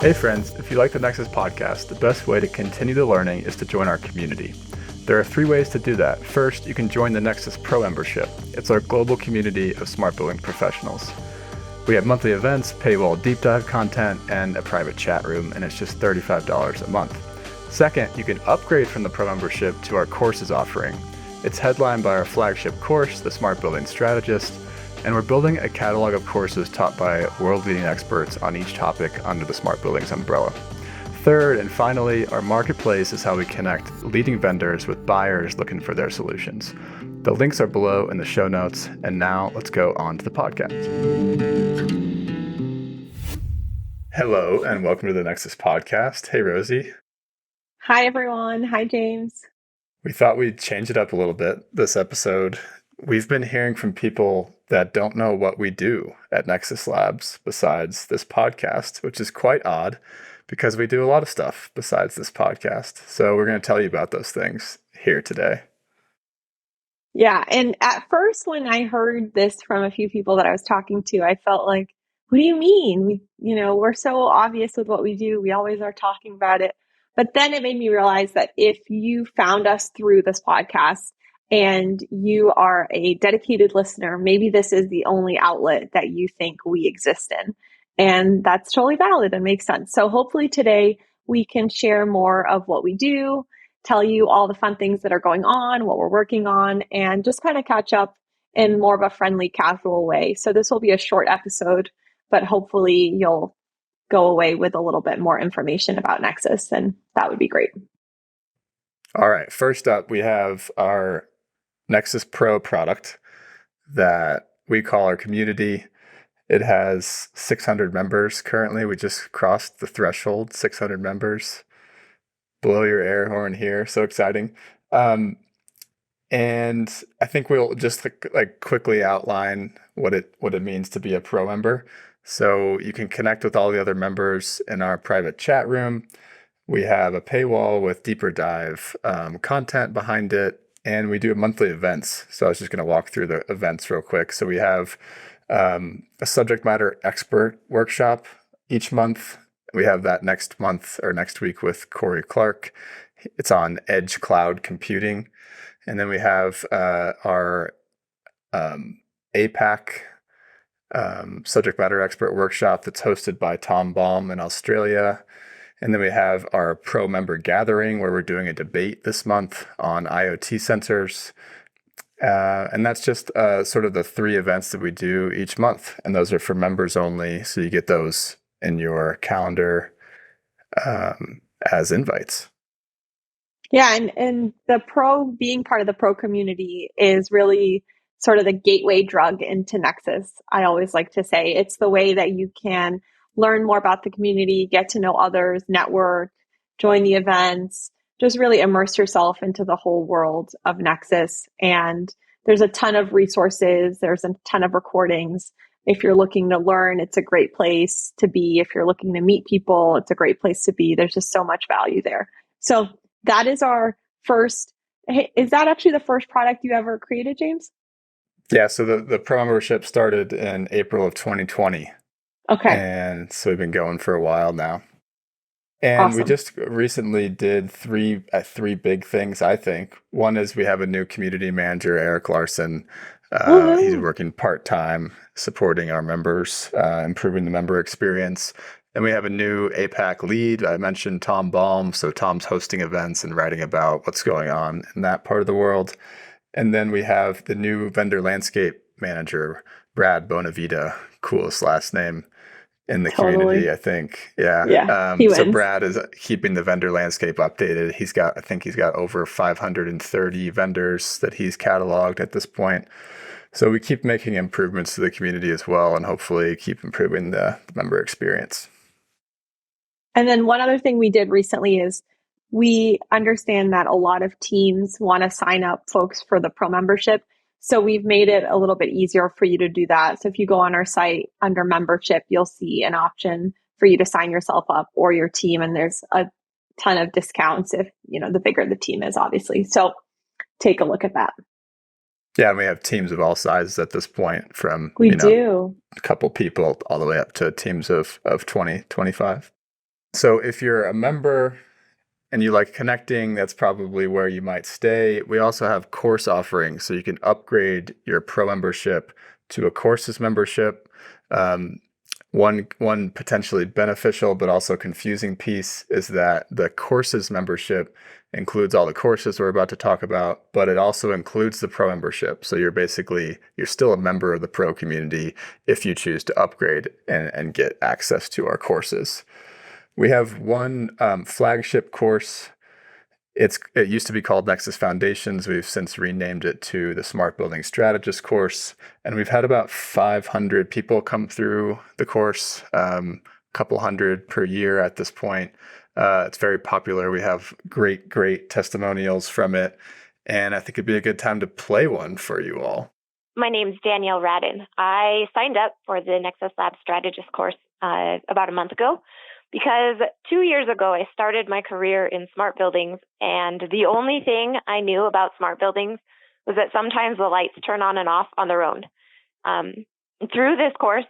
Hey friends, if you like the Nexus podcast, the best way to continue the learning is to join our community. There are 3 ways to do that. First, you can join the Nexus Pro membership. It's our global community of smart building professionals. We have monthly events, paywall deep dive content, and a private chat room, and it's just $35 a month. Second, you can upgrade from the Pro membership to our courses offering. It's headlined by our flagship course, the Smart Building Strategist, and we're building a catalog of courses taught by world-leading experts on each topic under the Smart Buildings umbrella. Third, and finally, our marketplace is how we connect leading vendors with buyers looking for their solutions. The links are below in the show notes, and now let's go on to the podcast. Hello, and welcome to the Nexus podcast. Hey, Rosie. Hi, everyone. Hi, James. We thought we'd change it up a little bit this episode. We've been hearing from people that don't know what we do at Nexus Labs besides this podcast, which is quite odd because we do a lot of stuff besides this podcast. So we're going to tell you about those things here today. Yeah. And at first, when I heard this from a few people that I was talking to, I felt like, what do you mean? We're so obvious with what we do. We always are talking about it. But then it made me realize that if you found us through this podcast and you are a dedicated listener, maybe this is the only outlet that you think we exist in. And that's totally valid and makes sense. So hopefully today we can share more of what we do, tell you all the fun things that are going on, what we're working on, and just kind of catch up in more of a friendly, casual way. So this will be a short episode, but hopefully you'll go away with a little bit more information about Nexus, and that would be great. All right. First up, we have our Nexus Pro product that we call our community. It has 600 members currently. We just crossed the threshold, 600 members. Blow your air horn here. So exciting. And I think we'll just quickly outline what it means to be a pro member. So you can connect with all the other members in our private chat room. We have a paywall with deeper dive content behind it, and we do monthly events. So I was just going to walk through the events real quick. So we have a subject matter expert workshop each month. We have that next month or next week with Corey Clark. It's on edge cloud computing. And then we have our APAC subject matter expert workshop that's hosted by Tom Baum in Australia. And then we have our pro member gathering where we're doing a debate this month on IoT sensors. And that's just sort of the 3 events that we do each month. And those are for members only. So you get those in your calendar as invites. Yeah, and the pro being part of the pro community is really sort of the gateway drug into Nexus. I always like to say it's the way that you can learn more about the community, get to know others, network, join the events, just really immerse yourself into the whole world of Nexus. And there's a ton of resources. There's a ton of recordings. If you're looking to learn, it's a great place to be. If you're looking to meet people, it's a great place to be. There's just so much value there. So that is our first. Hey, is that actually the first product you ever created, James? Yeah, so the pro membership started in April of 2020. Okay. And so we've been going for a while now. And Awesome. we just recently did three big things, I think. One is we have a new community manager, Eric Larson. He's working part-time, supporting our members, improving the member experience. And we have a new APAC lead. I mentioned Tom Baum. So Tom's hosting events and writing about what's going on in that part of the world. And then we have the new vendor landscape manager, Brad Bonavita, coolest last name in the community, I think. Yeah. He wins. So Brad is keeping the vendor landscape updated. I think he's got over 530 vendors that he's cataloged at this point. So we keep making improvements to the community as well, and hopefully keep improving the member experience. And then one other thing we did recently is we understand that a lot of teams want to sign up folks for the pro membership. So we've made it a little bit easier for you to do that. So if you go on our site under membership, you'll see an option for you to sign yourself up or your team. And there's a ton of discounts if, the bigger the team is, obviously. So take a look at that. Yeah, and we have teams of all sizes at this point, from a couple people all the way up to teams of 20, 25. So if you're a member and you like connecting, that's probably where you might stay. We also have course offerings, so you can upgrade your pro membership to a courses membership. Um, one potentially beneficial but also confusing piece is that the courses membership includes all the courses we're about to talk about, but it also includes the pro membership. So you're still a member of the pro community if you choose to upgrade and get access to our courses. We have one flagship course. It used to be called Nexus Foundations. We've since renamed it to the Smart Building Strategist Course, and we've had about 500 people come through the course, a couple hundred per year at this point. It's very popular. We have great testimonials from it, and I think it'd be a good time to play one for you all. My name's Danielle Radden. I signed up for the Nexus Lab Strategist course about a month ago because 2 years ago, I started my career in smart buildings, and the only thing I knew about smart buildings was that sometimes the lights turn on and off on their own. Through this course,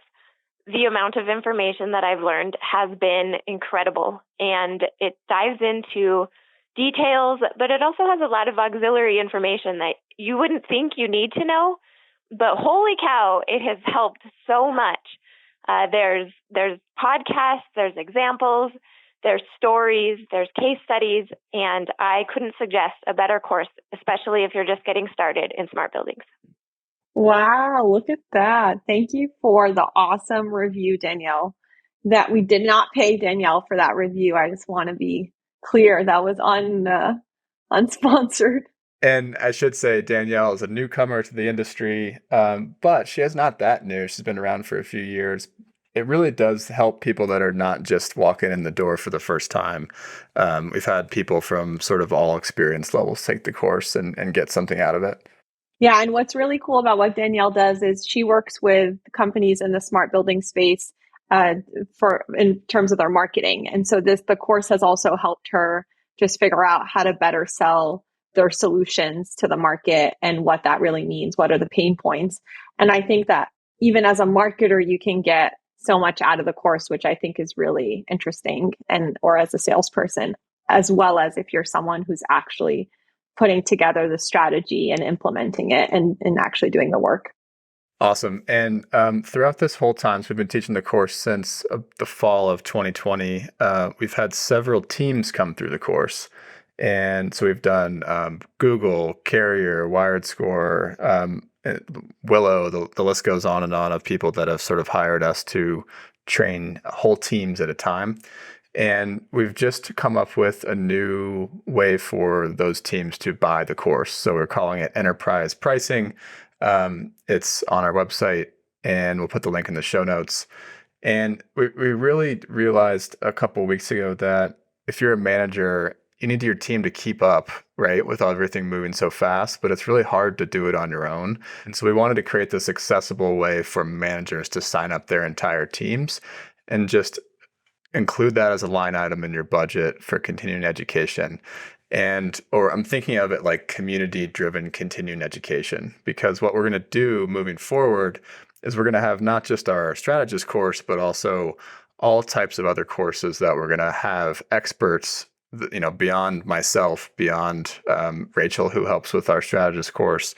the amount of information that I've learned has been incredible, and it dives into details, but it also has a lot of auxiliary information that you wouldn't think you need to know, but holy cow, it has helped so much. There's podcasts, there's examples, there's stories, there's case studies, and I couldn't suggest a better course, especially if you're just getting started in smart buildings. Wow, look at that. Thank you for the awesome review, Danielle. That we did not pay Danielle for that review. I just want to be clear. That was unsponsored. And I should say Danielle is a newcomer to the industry, but she is not that new. She's been around for a few years. It really does help people that are not just walking in the door for the first time. We've had people from sort of all experience levels take the course and get something out of it. Yeah, and what's really cool about what Danielle does is she works with companies in the smart building space in terms of their marketing. And so the course has also helped her just figure out how to better sell their solutions to the market and what that really means. What are the pain points? And I think that even as a marketer, you can get so much out of the course, which I think is really interesting, or as a salesperson, as well as if you're someone who's actually putting together the strategy and implementing it and actually doing the work. Awesome. And throughout this whole time, so we've been teaching the course since the fall of 2020. We've had several teams come through the course. And so we've done Google, Carrier, WiredScore, Willow, the list goes on and on of people that have sort of hired us to train whole teams at a time. And we've just come up with a new way for those teams to buy the course. So we're calling it enterprise pricing. It's on our website, and we'll put the link in the show notes. And we really realized a couple of weeks ago that if you're a manager, you need your team to keep up, right, with everything moving so fast, but it's really hard to do it on your own. And so we wanted to create this accessible way for managers to sign up their entire teams and just include that as a line item in your budget for continuing education. Or I'm thinking of it like community-driven continuing education, because what we're going to do moving forward is we're going to have not just our strategist course, but also all types of other courses that we're going to have experts, beyond myself, beyond Rachel, who helps with our strategist course,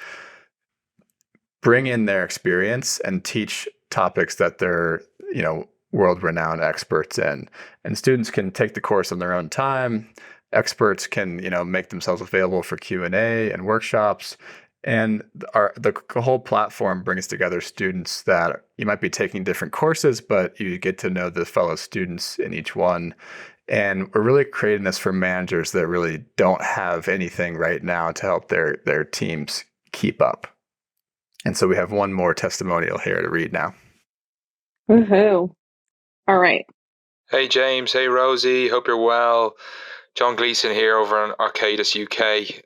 bring in their experience and teach topics that they're, world-renowned experts in. And students can take the course on their own time. Experts can, make themselves available for Q&A and workshops. And the whole platform brings together students that you might be taking different courses, but you get to know the fellow students in each one. And we're really creating this for managers that really don't have anything right now to help their teams keep up. And so we have one more testimonial here to read now. Woohoo. All right. Hey, James. Hey, Rosie. Hope you're well. John Gleeson here over on Arcadis UK.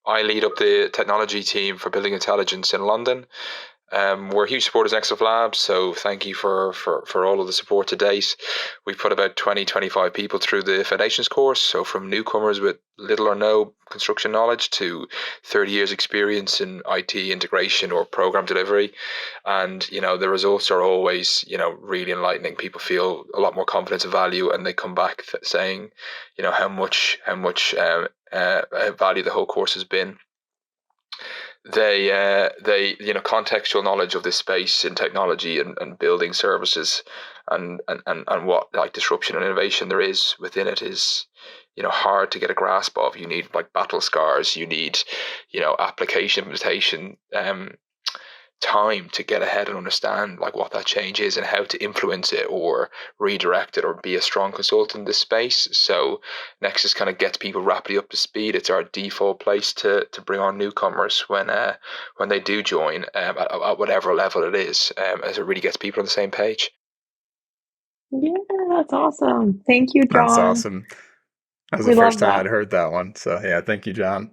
I lead up the technology team for building intelligence in London. We're huge supporters of Nexus Labs, so thank you for all of the support to date. We've put about 25 people through the Foundations course, so from newcomers with little or no construction knowledge to 30 years experience in IT integration or program delivery. And, the results are always, really enlightening. People feel a lot more confidence and value, and they come back saying, how much value the whole course has been. They contextual knowledge of this space in technology and building services and what like disruption and innovation there is within it is hard to get a grasp of. You need like battle scars, you need application implementation time to get ahead and understand like what that change is and how to influence it or redirect it or be a strong consultant in this space. So Nexus kind of gets people rapidly up to speed. It's our default place to bring on newcomers when they do join at whatever level it is, as it really gets people on the same page. Yeah, that's awesome. Thank you, John. That's awesome. That was the first time I'd heard that one. So yeah, thank you, John.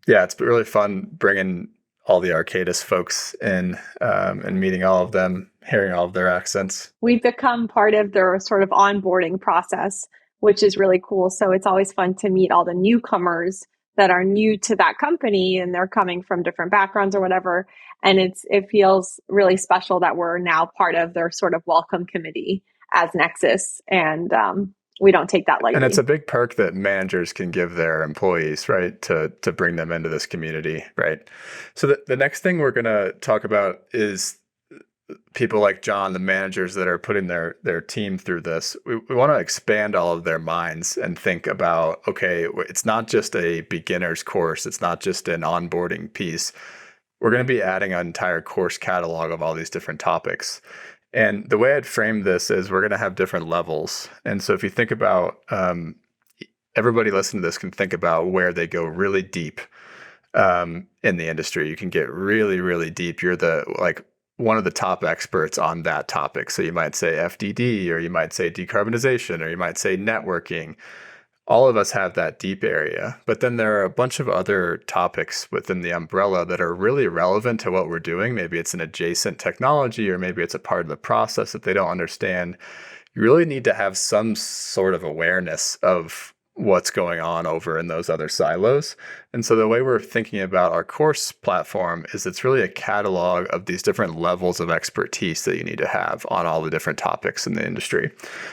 Yeah, it's been really fun bringing all the Arcadis folks in and meeting all of them, hearing all of their accents. We've become part of their sort of onboarding process, which is really cool. So it's always fun to meet all the newcomers that are new to that company and they're coming from different backgrounds or whatever. And it feels really special that we're now part of their sort of welcome committee as Nexus. And we don't take that lightly. And it's a big perk that managers can give their employees, right, to bring them into this community, right? So the next thing we're going to talk about is people like John, the managers that are putting their team through this. We want to expand all of their minds and think about, okay, it's not just a beginner's course. It's not just an onboarding piece. We're going to be adding an entire course catalog of all these different topics. And the way I'd frame this is we're going to have different levels. And so if you think about, everybody listening to this can think about where they go really deep in the industry. You can get really, really deep. You're one of the top experts on that topic. So you might say FDD, or you might say decarbonization, or you might say networking. All of us have that deep area, but then there are a bunch of other topics within the umbrella that are really relevant to what we're doing. Maybe it's an adjacent technology, or maybe it's a part of the process that they don't understand. You really need to have some sort of awareness of what's going on over in those other silos. And so the way we're thinking about our course platform is it's really a catalog of these different levels of expertise that you need to have on all the different topics in the industry.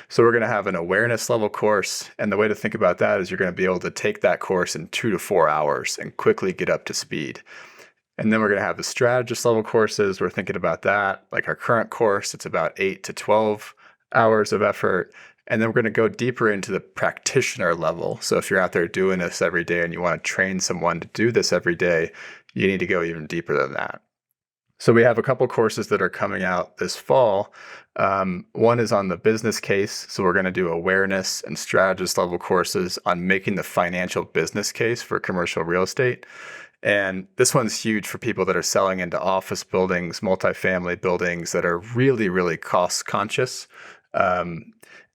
So we're going to have an awareness level course. And the way to think about that is you're going to be able to take that course in 2 to 4 hours and quickly get up to speed. And then we're going to have the strategist level courses. We're thinking about that. Like our current course, it's about 8 to 12 hours of effort. And then we're going to go deeper into the practitioner level. So if you're out there doing this every day and you want to train someone to do this every day, you need to go even deeper than that. So we have a couple courses that are coming out this fall. One is on the business case. So we're going to do awareness and strategist level courses on making the financial business case for commercial real estate. And this one's huge for people that are selling into office buildings, multifamily buildings that are really, really cost conscious.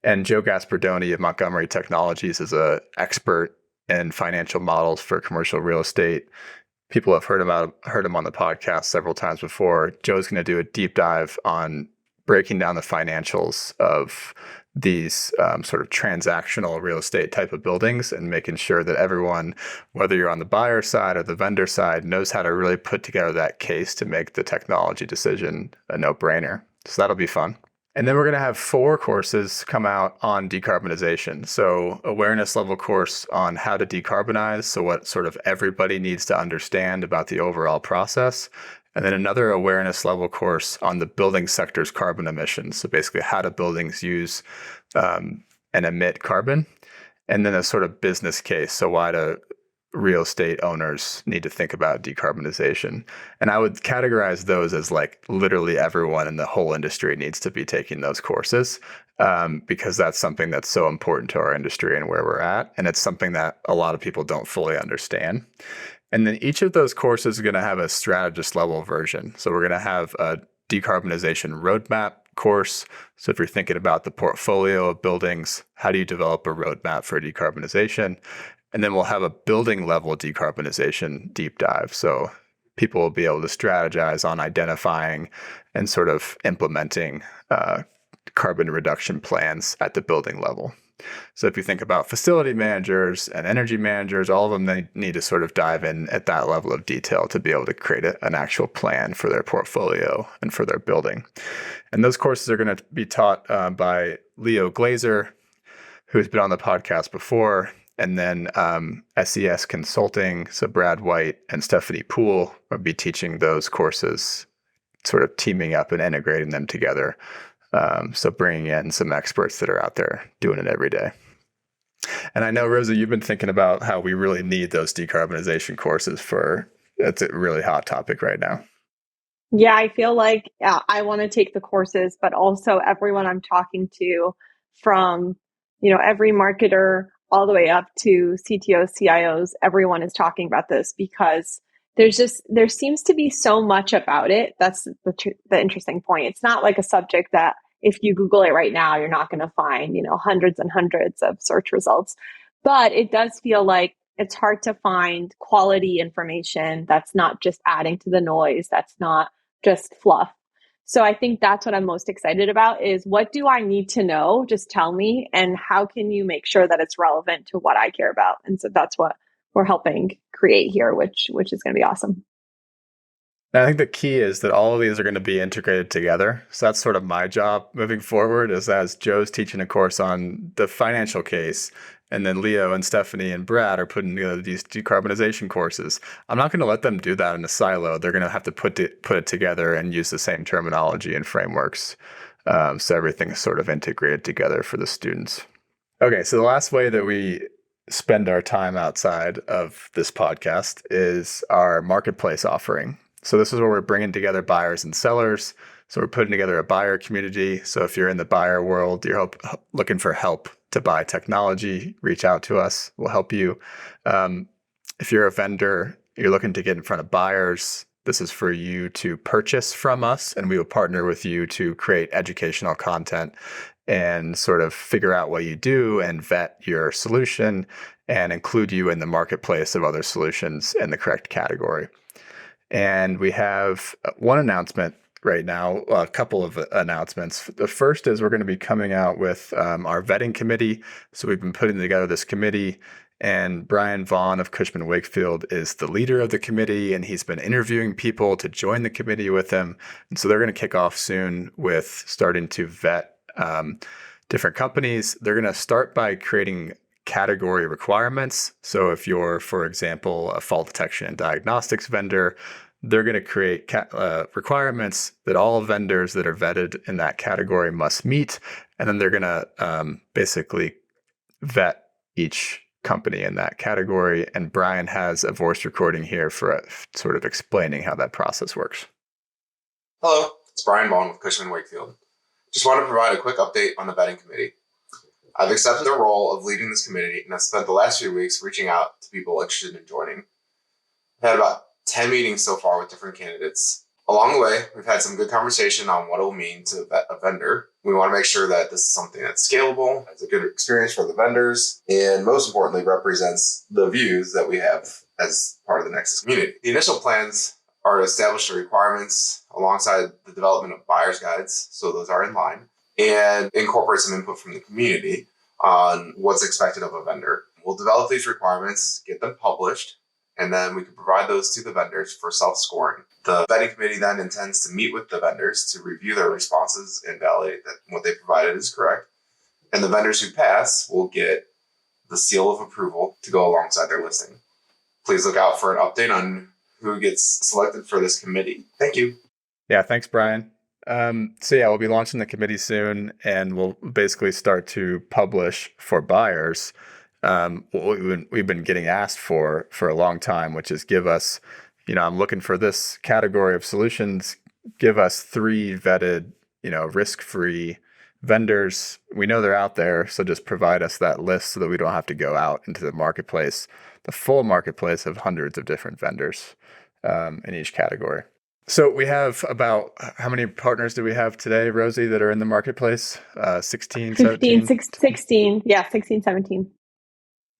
And Joe Gaspardoni of Montgomery Technologies is an expert in financial models for commercial real estate. People have heard him on the podcast several times before. Joe's going to do a deep dive on breaking down the financials of these sort of transactional real estate type of buildings and making sure that everyone, whether you're on the buyer side or the vendor side, knows how to really put together that case to make the technology decision a no-brainer. So that'll be fun. And then we're going to have 4 courses come out on decarbonization. So awareness level course on how to decarbonize. So what sort of everybody needs to understand about the overall process. And then another awareness level course on the building sector's carbon emissions. So basically how do buildings use and emit carbon? And then a sort of business case. So why do real estate owners need to think about decarbonization? And I would categorize those as like literally everyone in the whole industry needs to be taking those courses because that's something that's so important to our industry and where we're at. And it's something that a lot of people don't fully understand. And then each of those courses is going to have a strategist level version. So we're going to have a decarbonization roadmap course. So if you're thinking about the portfolio of buildings, how do you develop a roadmap for decarbonization? And then we'll have a building level decarbonization deep dive. So people will be able to strategize on identifying and sort of implementing carbon reduction plans at the building level. So if you think about facility managers and energy managers, all of them, they need to sort of dive in at that level of detail to be able to create an actual plan for their portfolio and for their building. And those courses are going to be taught by Leo Glazer, who's been on the podcast before, and then SES Consulting, so Brad White and Stephanie Poole will be teaching those courses, sort of teaming up and integrating them together. So bringing in some experts that are out there doing it every day. And I know, Rosa, you've been thinking about how we really need those decarbonization courses it's a really hot topic right now. Yeah, I feel like I want to take the courses, but also everyone I'm talking to, from, every marketer all the way up to CTOs, CIOs, everyone is talking about this because there seems to be so much about it. That's the interesting point. It's not like a subject that if you Google it right now, you're not going to find, hundreds and hundreds of search results. But it does feel like it's hard to find quality information that's not just adding to the noise, that's not just fluff. So I think that's what I'm most excited about is, what do I need to know? Just tell me, and how can you make sure that it's relevant to what I care about? And so that's what we're helping create here, which is going to be awesome. And I think the key is that all of these are going to be integrated together. So that's sort of my job moving forward, is as Joe's teaching a course on the financial case, and then Leo and Stephanie and Brad are putting together these decarbonization courses. I'm not going to let them do that in a silo. They're going to have to put it together and use the same terminology and frameworks. So everything is sort of integrated together for the students. Okay, so the last way that we spend our time outside of this podcast is our marketplace offering. So this is where we're bringing together buyers and sellers. So we're putting together a buyer community. So if you're in the buyer world, you're looking for help to buy technology, reach out to us. We'll help you. If you're a vendor, you're looking to get in front of buyers, this is for you to purchase from us, and we will partner with you to create educational content and sort of figure out what you do and vet your solution and include you in the marketplace of other solutions in the correct category. And we have one announcement right now, a couple of announcements. The first is we're going to be coming out with our vetting committee. So we've been putting together this committee, and Brian Vaughn of Cushman Wakefield is the leader of the committee, and he's been interviewing people to join the committee with him. And so they're going to kick off soon with starting to vet different companies. They're going to start by creating category requirements. So if you're, for example, a fault detection and diagnostics vendor, they're going to create requirements that all vendors that are vetted in that category must meet. And then they're going to basically vet each company in that category. And Brian has a voice recording here for sort of explaining how that process works. Hello, it's Brian Vaughn with Cushman Wakefield. Just want to provide a quick update on the vetting committee. I've accepted the role of leading this committee, and I've spent the last few weeks reaching out to people interested in joining. I've had about 10 meetings so far with different candidates. Along the way, we've had some good conversation on what it will mean to vet a vendor. We want to make sure that this is something that's scalable, has a good experience for the vendors, and most importantly, represents the views that we have as part of the Nexus community. The initial plans are to establish the requirements alongside the development of buyer's guides, so those are in line, and incorporate some input from the community on what's expected of a vendor. We'll develop these requirements, get them published, and then we can provide those to the vendors for self-scoring. The vetting committee then intends to meet with the vendors to review their responses and validate that what they provided is correct. And the vendors who pass will get the seal of approval to go alongside their listing. Please look out for an update on who gets selected for this committee. Thank you. Yeah, thanks, Brian. We'll be launching the committee soon, and we'll basically start to publish for buyers what we've been getting asked for a long time, which is give us, I'm looking for this category of solutions. Give us 3 vetted, risk-free vendors. We know they're out there, so just provide us that list so that we don't have to go out into the marketplace, the full marketplace of hundreds of different vendors in each category. So we have about, how many partners do we have today, Rosie, that are in the marketplace? 16, 15, 17? 16, yeah, 16, 17.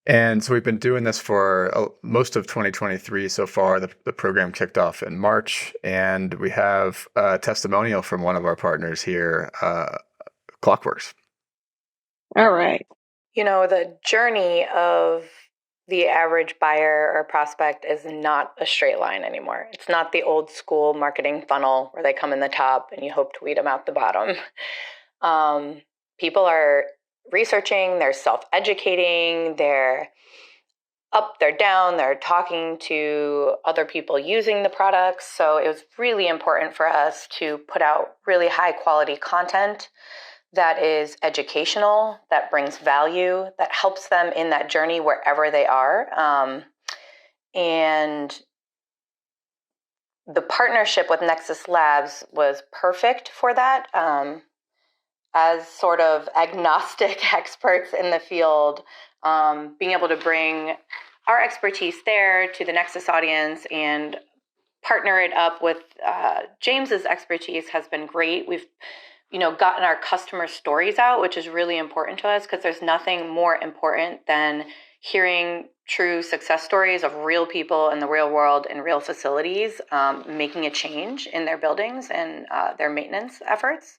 And so we've been doing this for most of 2023 so far. The program kicked off in March, and we have a testimonial from one of our partners here, Clockworks. All right. The journey of the average buyer or prospect is not a straight line anymore. It's not the old school marketing funnel where they come in the top and you hope to weed them out the bottom. People are researching, they're self-educating, they're up, they're down, they're talking to other people using the products. So it was really important for us to put out really high quality content that is educational, that brings value, that helps them in that journey wherever they are. And the partnership with Nexus Labs was perfect for that. As sort of agnostic experts in the field, being able to bring our expertise there to the Nexus audience and partner it up with James's expertise has been great. We've gotten our customer stories out, which is really important to us because there's nothing more important than hearing true success stories of real people in the real world in real facilities, making a change in their buildings and their maintenance efforts.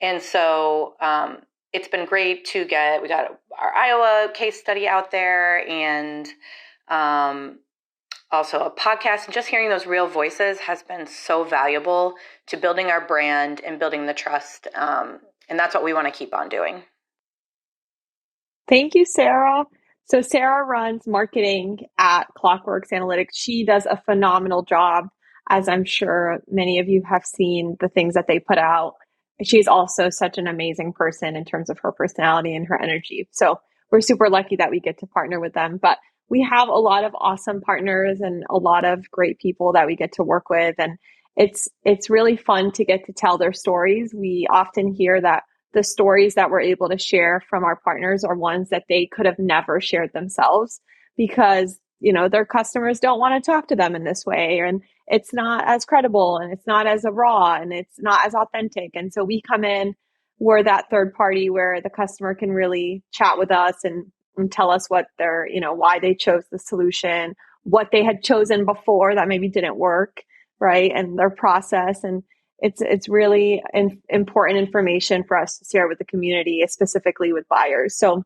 And so it's been great to we got our Iowa case study out there and also a podcast, and just hearing those real voices has been so valuable to building our brand and building the trust. And that's what we want to keep on doing. Thank you, Sarah. So Sarah runs marketing at Clockworks Analytics. She does a phenomenal job, as I'm sure many of you have seen the things that they put out. She's also such an amazing person in terms of her personality and her energy. So we're super lucky that we get to partner with them. But we have a lot of awesome partners and a lot of great people that we get to work with. And it's really fun to get to tell their stories. We often hear that the stories that we're able to share from our partners are ones that they could have never shared themselves because, their customers don't want to talk to them in this way. And it's not as credible and it's not as raw and it's not as authentic. And so we come in, we're that third party where the customer can really chat with us and tell us what their, why they chose the solution, what they had chosen before that maybe didn't work, right? And their process. And it's really important information for us to share with the community, specifically with buyers. So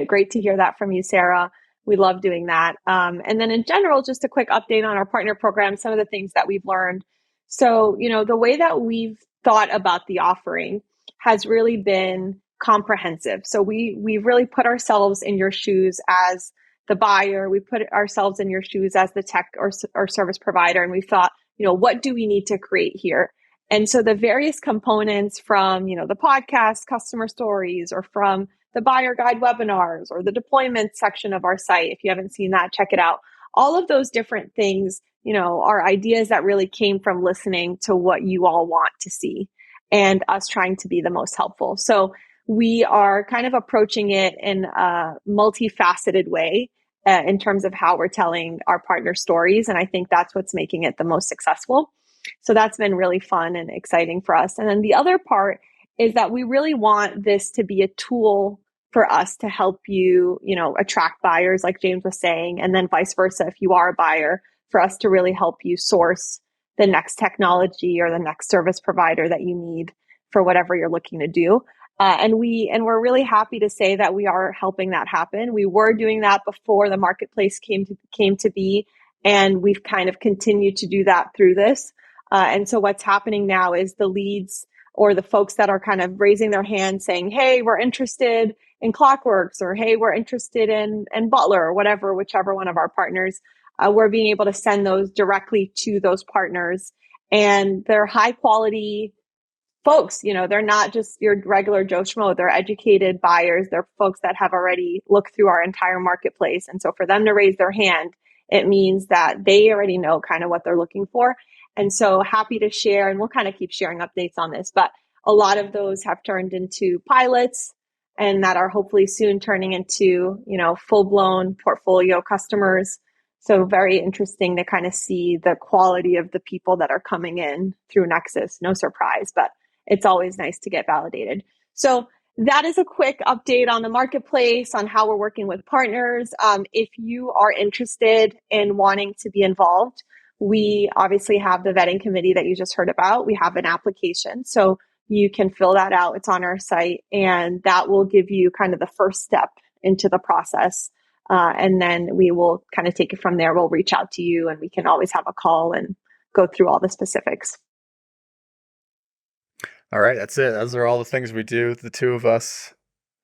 great to hear that from you, Sarah. We love doing that. And then in general, just a quick update on our partner program, some of the things that we've learned. So, the way that we've thought about the offering has really been comprehensive. So we've really put ourselves in your shoes as the buyer. We put ourselves in your shoes as the tech or service provider. And we thought, what do we need to create here? And so the various components from, the podcast, customer stories, or from the buyer guide webinars or the deployment section of our site. If you haven't seen that, check it out. All of those different things, are ideas that really came from listening to what you all want to see and us trying to be the most helpful. So we are kind of approaching it in a multifaceted way in terms of how we're telling our partner stories. And I think that's what's making it the most successful. So that's been really fun and exciting for us. And then the other part is that we really want this to be a tool for us to help you, attract buyers, like James was saying, and then vice versa. If you are a buyer, for us to really help you source the next technology or the next service provider that you need for whatever you're looking to do. And we're really happy to say that we are helping that happen. We were doing that before the marketplace came to be, and we've kind of continued to do that through this. And so what's happening now is the leads or the folks that are kind of raising their hand saying, hey, we're interested in Clockworks, or hey, we're interested in Butler, or whichever one of our partners, we're being able to send those directly to those partners. And they're high quality folks, they're not just your regular Joe Schmo, they're educated buyers. They're folks that have already looked through our entire marketplace. And so for them to raise their hand, it means that they already know kind of what they're looking for. And so happy to share, and we'll kind of keep sharing updates on this, but a lot of those have turned into pilots and that are hopefully soon turning into, full-blown portfolio customers. So very interesting to kind of see the quality of the people that are coming in through Nexus. No surprise, but it's always nice to get validated. So that is a quick update on the marketplace, on how we're working with partners. If you are interested in wanting to be involved, we obviously have the vetting committee that you just heard about. We have an application, so you can fill that out. It's on our site, and that will give you kind of the first step into the process. And then we will kind of take it from there. We'll reach out to you, and we can always have a call and go through all the specifics. All right, that's it. Those are all the things we do, the two of us,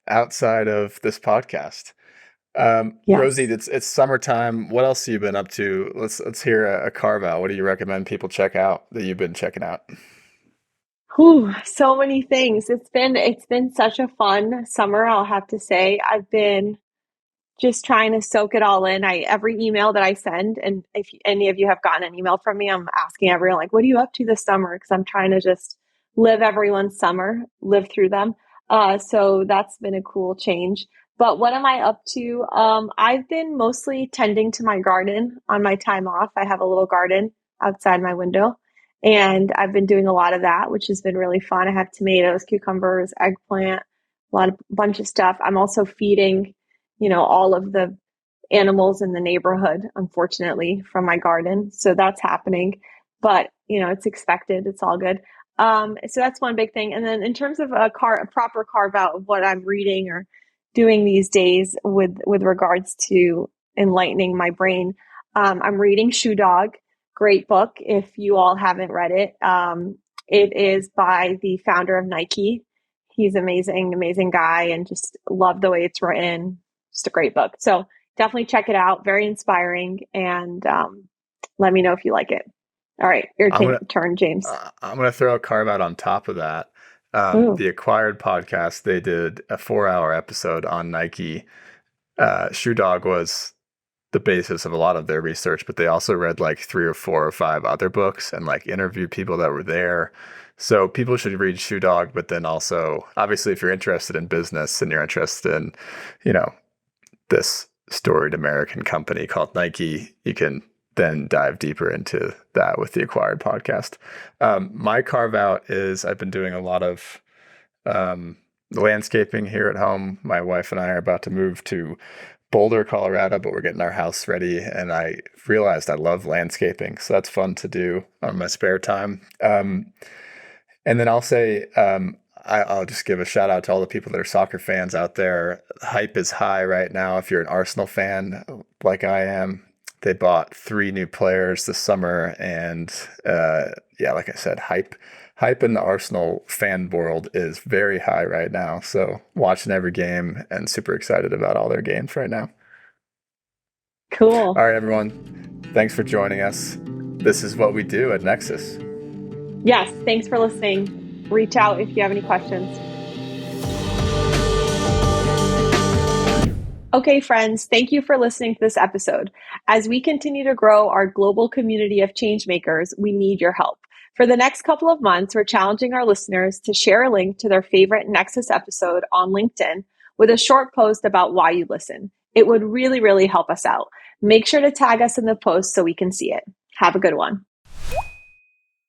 outside of this podcast. Yes. Rosie, it's summertime. What else have you been up to? Let's hear a carve out. What do you recommend people check out that you've been checking out? Whew, so many things. It's been such a fun summer, I'll have to say. I've been just trying to soak it all in. Every email that I send, and if any of you have gotten an email from me, I'm asking everyone, like, what are you up to this summer? Because I'm trying to just live everyone's summer, live through them. So that's been a cool change. But what am I up to? I've been mostly tending to my garden on my time off. I have a little garden outside my window, and I've been doing a lot of that, which has been really fun. I have tomatoes, cucumbers, eggplant, bunch of stuff. I'm also feeding all of the animals in the neighborhood, unfortunately, from my garden. So that's happening, but it's expected. It's all good. So that's one big thing. And then in terms of a proper carve out of what I'm reading or doing these days with regards to enlightening my brain, I'm reading Shoe Dog. Great book. If you all haven't read it, it is by the founder of Nike. He's amazing, amazing guy, and just love the way it's written. Just a great book. So definitely check it out. Very inspiring. And let me know if you like it. All right. Your turn, James. I'm going to throw a carve out on top of that. The Acquired podcast, they did a 4-hour episode on Nike. Shoe Dog was the basis of a lot of their research, but they also read like 3 or 4 or 5 other books and like interviewed people that were there. So people should read Shoe Dog, but then also, obviously, if you're interested in business and you're interested in, this storied American company called Nike, you can then dive deeper into that with the Acquired podcast. My carve out is I've been doing a lot of landscaping here at home. My wife and I are about to move to Boulder, Colorado, but we're getting our house ready, and I realized I love landscaping, so that's fun to do on my spare time. And then I'll say, I'll just give a shout out to all the people that are soccer fans out there. Hype is high right now. If you're an Arsenal fan like I am, they bought 3 new players this summer, and like I said, hype in the Arsenal fan world is very high right now. So watching every game and super excited about all their games right now. Cool. All right, everyone. Thanks for joining us. This is what we do at Nexus. Yes. Thanks for listening. Reach out if you have any questions. Okay, friends, thank you for listening to this episode. As we continue to grow our global community of changemakers, we need your help. For the next couple of months, we're challenging our listeners to share a link to their favorite Nexus episode on LinkedIn with a short post about why you listen. It would really, really help us out. Make sure to tag us in the post so we can see it. Have a good one.